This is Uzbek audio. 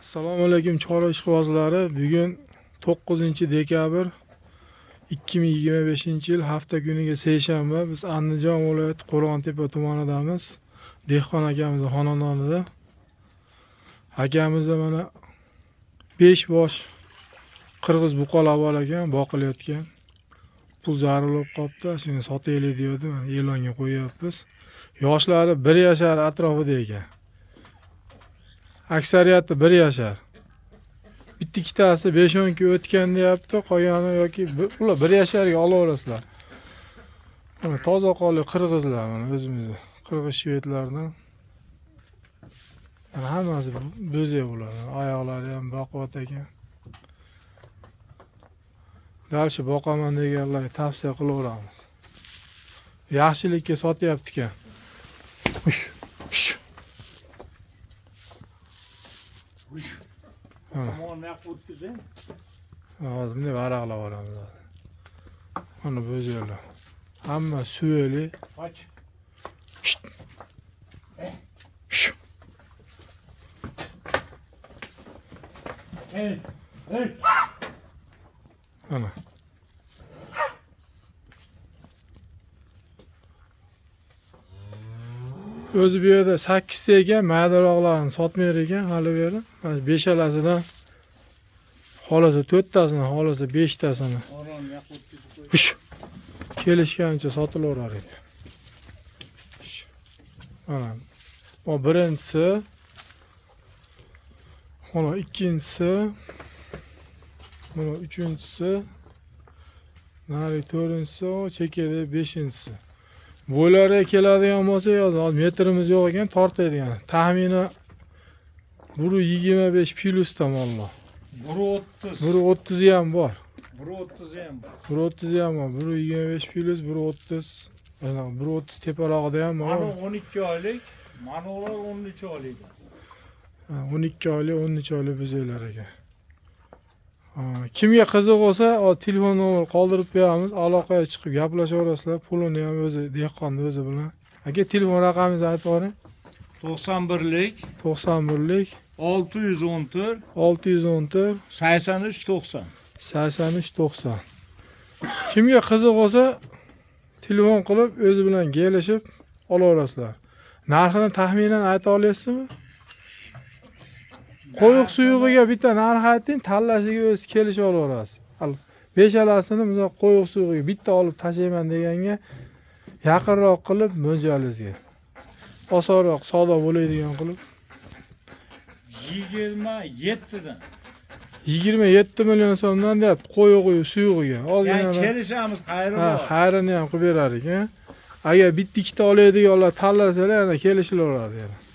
Assalomu alaykum Chorva ishqibozlari. Bugun 9-dekabr 2025-yil hafta kuniga seshanba. Biz Andijon viloyati Qo'rg'ontepa tumanidamiz. Dehqon akamizning xonadonida. Akamizda mana 5 bosh qirg'iz buqalar bor ekan, boqilayotgan. Pul zarur bo'lib qopti. Shuni sotaylik deydi. E'longa qo'yapmiz. Yoshlari 1 yashar atrofida ekan. Aksariyati 1 yashar. Bitta ikkitasi 5-10 kun o'tgan deyapti, qolgani yoki ular 1 yasharga olaverasizlar. Mana toza qonli qirg'izlar, mana o'zimiz qirg'iz shvedlardan. Mana hammasi bo'zak ular. Oyoqlari ham baquvvat ekan. Dalshi boqaman deganlarga tavsiya qilaveramiz. Yaxshilikka sotyapti ekan. Hozir bunday varaqlab olamiz. Mana bo'zaklar. Hamma suveli. Mana. O'zi bu yerda 8 ta ekan, maydaroqlarni sotmayar ekan, hali bu yerda. Mana 5alasidan xolasa 4 tasini, xolasa 5 tasini. Kelishgancha sotilaverar edi. Mana. Bu birinchisi. Mana ikkinchisi. Mana uchinchisi. Nari to'rtinchisi, chekada 5-inchisi. Bo'ylariga keladigan bo'lsa, hozir metrimiz yo'q ekan, tortadigan. Taxminan 1.25 plus tomonlar. 1.30. 1.30 ham bor. 1.30 ham bor. 1.30 ham bor. 1.25 plus 1.30. Mana 1.30 teparog'ida ham bor. Mana 12 oylik, mana ular 13 oylik. 12 oylik, 13 oylik bo'zaklar ekan. Kimga qiziq bo'lsa, telefon nomer qoldirib beramiz. Aloqaga chiqib gaplashaverasizlar. Pulini ham o'zi dehqonni o'zi bilan. Aka, telefon raqamingizni aytib bering. 91lik 91lik 614 614 83 90. 83 90. Kimga qiziq bo'lsa, telefon qilib o'zi bilan kelishib olaverasizlar. Narxini taxminan ayta olasizmi? Qo'yiq suyug'iga bitta narx ayting, tanlashiga o'zi kelishib olaverasiz. 5alasini misol qo'yiq suyug'iga bitta olib tashlayman deganga yaqinroq qilib mo'ljalizga. Osonroq, savdo bo'ladigan qilib 27 dan. 27 million so'mdan deyapti qo'yiq suyug'iga. Yani kelishamiz, xayri bor. Xayrini ham qilib berar ekan. Agar bitta ikkita oladiganlar tanlasalar, yana kelishilaveradi.